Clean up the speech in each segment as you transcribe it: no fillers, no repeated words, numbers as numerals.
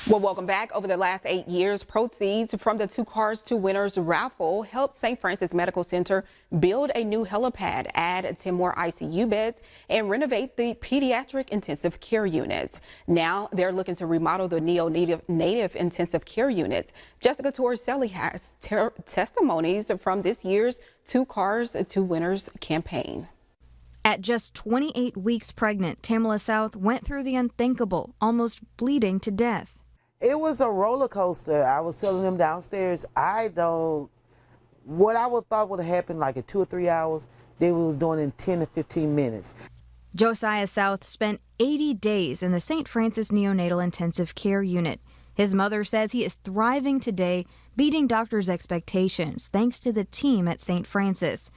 Well, welcome back. Over the last 8 years, proceeds from the Two Cars, Two Winners raffle helped St. Francis Medical Center build a new helipad, add 10 more ICU beds, and renovate the pediatric intensive care units. Now they're looking to remodel the neonatal intensive care units. Jessica Torricelli has testimonies from this year's Two Cars, Two Winners campaign. At just 28 weeks pregnant, Tamala South went through the unthinkable, almost bleeding to death. It was a roller coaster. I was telling them downstairs, what I would thought would have happened like in 2 or 3 hours, they was doing in 10 to 15 minutes. Josiah South spent 80 days in the St. Francis Neonatal Intensive Care Unit. His mother says he is thriving today, beating doctors' expectations thanks to the team at St. Francis.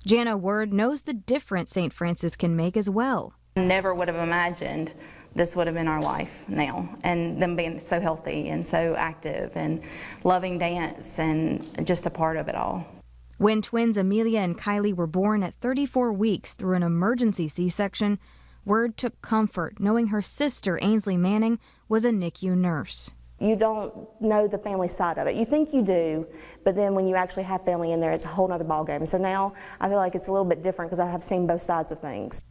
Jana Word knows the difference St. Francis can make as well. Never would have imagined this would have been our life now, and them being so healthy and so active and loving dance and just a part of it all. When twins Amelia and Kylie were born at 34 weeks through an emergency C-section, Word took comfort knowing her sister Ainsley Manning was a NICU nurse. You don't know the family side of it. You think you do, but then when you actually have family in there, it's a whole nother ballgame. So now I feel like it's a little bit different because I have seen both sides of things.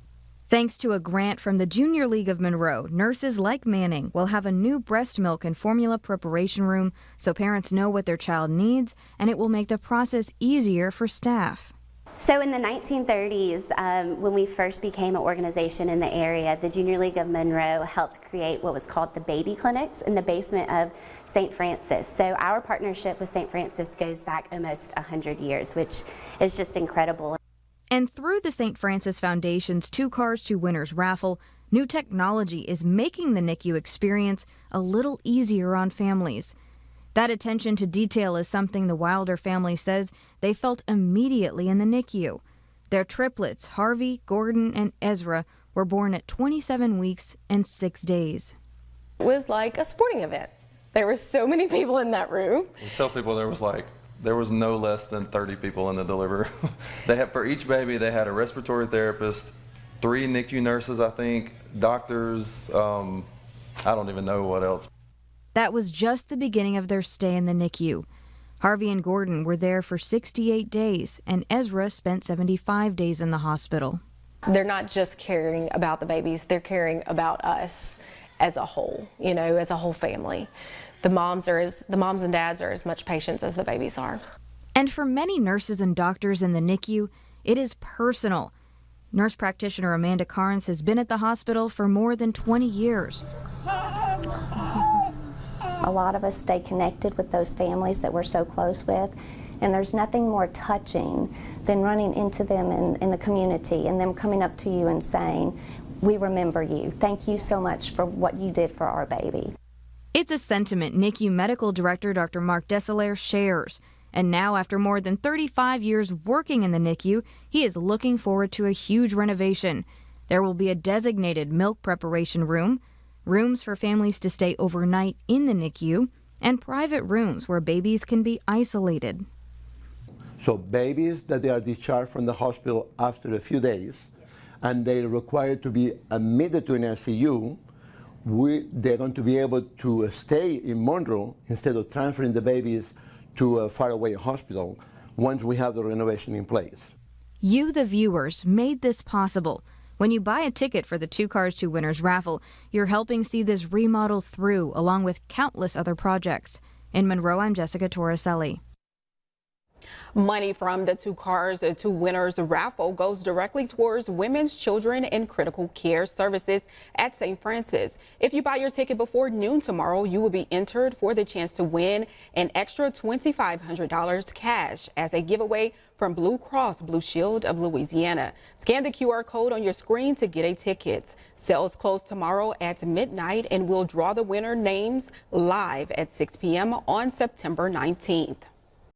Thanks to a grant from the Junior League of Monroe, nurses like Manning will have a new breast milk and formula preparation room so parents know what their child needs, and it will make the process easier for staff. So in the 1930s, when we first became an organization in the area, the Junior League of Monroe helped create what was called the baby clinics in the basement of St. Francis. So our partnership with St. Francis goes back almost 100 years, which is just incredible. And through the St. Francis Foundation's Two Cars, Two Winners raffle, new technology is making the NICU experience a little easier on families. That attention to detail is something the Wilder family says they felt immediately in the NICU. Their triplets, Harvey, Gordon, and Ezra, were born at 27 weeks and 6 days. It was like a sporting event. There were so many people in that room. We tell people there was no less than 30 people in the delivery. For each baby, they had a respiratory therapist, 3 NICU nurses, I think, doctors, I don't even know what else. That was just the beginning of their stay in the NICU. Harvey and Gordon were there for 68 days, and Ezra spent 75 days in the hospital. They're not just caring about the babies, they're caring about us as a whole, as a whole family. The moms and dads are as much patients as the babies are. And for many nurses and doctors in the NICU, it is personal. Nurse practitioner Amanda Carnes has been at the hospital for more than 20 years. A lot of us stay connected with those families that we're so close with, and there's nothing more touching than running into them in the community and them coming up to you and saying, "We remember you. Thank you so much for what you did for our baby." It's a sentiment NICU Medical Director Dr. Mark Desselaire shares. And now, after more than 35 years working in the NICU, he is looking forward to a huge renovation. There will be a designated milk preparation room, rooms for families to stay overnight in the NICU, and private rooms where babies can be isolated. So babies that they are discharged from the hospital after a few days, and they're required to be admitted to an ICU, they're going to be able to stay in Monroe instead of transferring the babies to a faraway hospital once we have the renovation in place. You, the viewers, made this possible. When you buy a ticket for the Two Cars, Two Winners raffle, you're helping see this remodel through, along with countless other projects. In Monroe, I'm Jessica Torricelli. Money from the Two Cars, Two Winners raffle goes directly towards women's, children, and critical care services at St. Francis. If you buy your ticket before noon tomorrow, you will be entered for the chance to win an extra $2,500 cash as a giveaway from Blue Cross Blue Shield of Louisiana. Scan the QR code on your screen to get a ticket. Sales close tomorrow at midnight, and we'll draw the winner names live at 6 p.m. on September 19th.